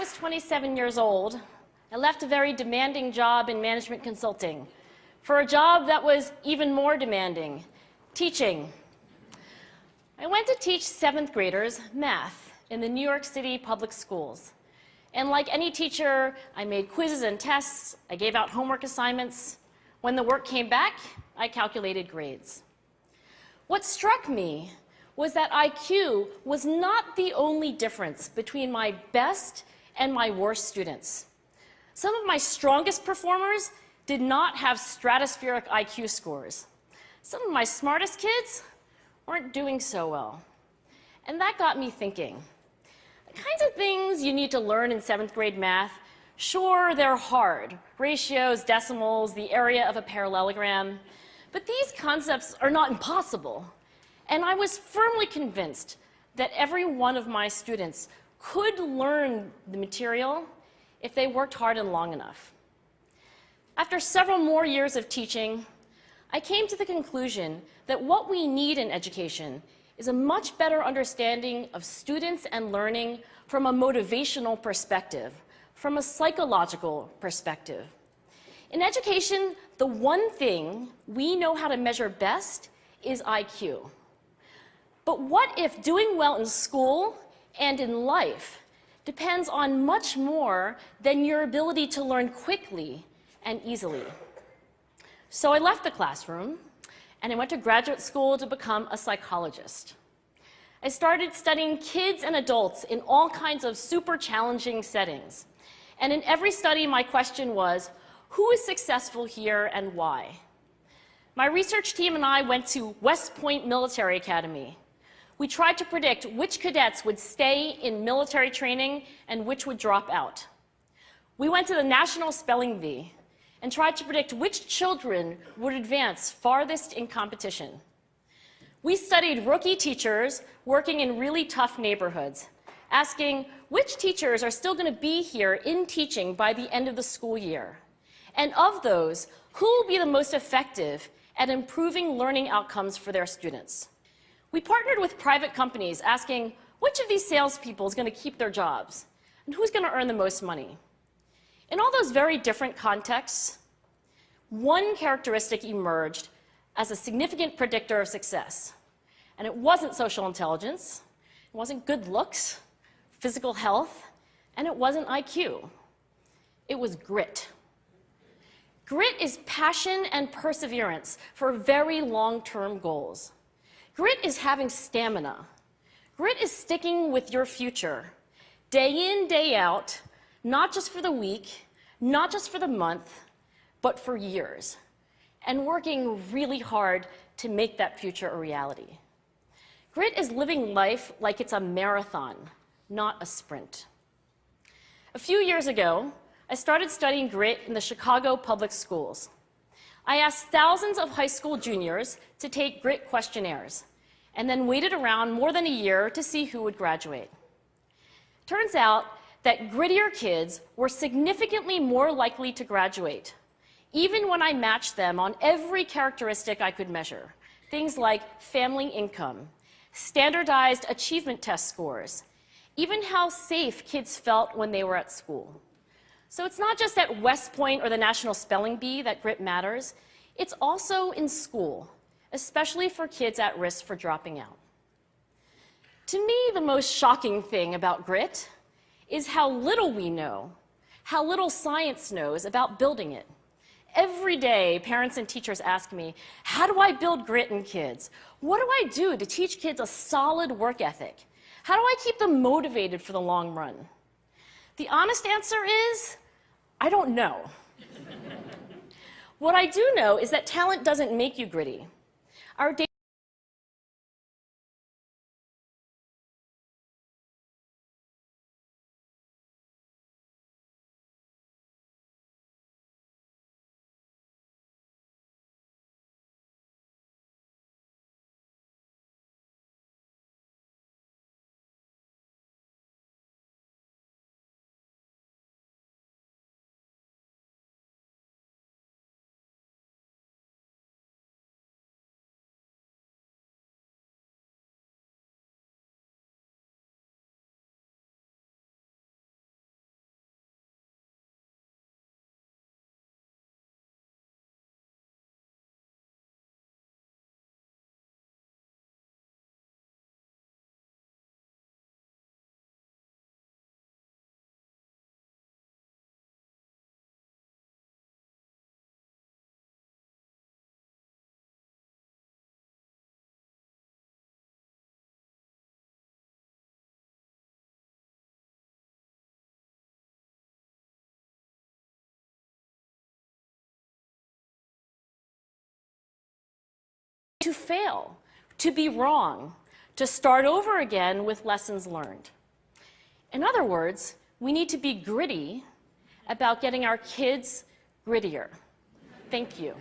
was 27 years old, I left a very demanding job in management consulting for a job that was even more demanding, teaching. I went to teach 7th graders math in the New York City public schools. And like any teacher, I made quizzes and tests, I gave out homework assignments. When the work came back, I calculated grades. What struck me was that IQ was not the only difference between my best and my worst students. Some of my strongest performers did not have stratospheric IQ scores. Some of my smartest kids weren't doing so well. And that got me thinking. The kinds of things you need to learn in 7th grade math, sure, they're hard. Ratios, decimals, the area of a parallelogram. But these concepts are not impossible. And I was firmly convinced that every one of my students could learn the material if they worked hard and long enough. After several more years of teaching, I came to the conclusion that what we need in education is a much better understanding of students and learning from a motivational perspective, from a psychological perspective. In education, the one thing we know how to measure best is IQ. But what if doing well in school and in life depends on much more than your ability to learn quickly and easily? So I left the classroom and I went to graduate school to become a psychologist. I started studying kids and adults in all kinds of super challenging settings. And in every study, my question was, who is successful here and why? My research team and I went to West Point Military Academy. We tried to predict which cadets would stay in military training and which would drop out. We went to the National Spelling Bee and tried to predict which children would advance farthest in competition. We studied rookie teachers working in really tough neighborhoods, asking which teachers are still going to be here in teaching by the end of the school year. And of those, who will be the most effective at improving learning outcomes for their students? We partnered with private companies asking which of these salespeople is going to keep their jobs and who's going to earn the most money. In all those very different contexts, one characteristic emerged as a significant predictor of success. And it wasn't social intelligence, it wasn't good looks, physical health, and it wasn't IQ. It was grit. Grit is passion and perseverance for very long-term goals. Grit is having stamina. Grit is sticking with your future, day in, day out, not just for the week, not just for the month, but for years, and working really hard to make that future a reality. Grit is living life like it's a marathon, not a sprint. A few years ago, I started studying grit in the Chicago public schools. I asked thousands of high school juniors to take grit questionnaires, and then waited around more than a year to see who would graduate. Turns out that grittier kids were significantly more likely to graduate, even when I matched them on every characteristic I could measure, things like family income, standardized achievement test scores, even how safe kids felt when they were at school. So it's not just at West Point or the National Spelling Bee that grit matters, it's also in school, especially for kids at risk for dropping out. To me, the most shocking thing about grit is how little we know, how little science knows about building it. Every day, parents and teachers ask me, how do I build grit in kids? What do I do to teach kids a solid work ethic? How do I keep them motivated for the long run? The honest answer is, I don't know. What I do know is that talent doesn't make you gritty. Our to fail, to be wrong, to start over again with lessons learned. In other words, we need to be gritty about getting our kids grittier. Thank you.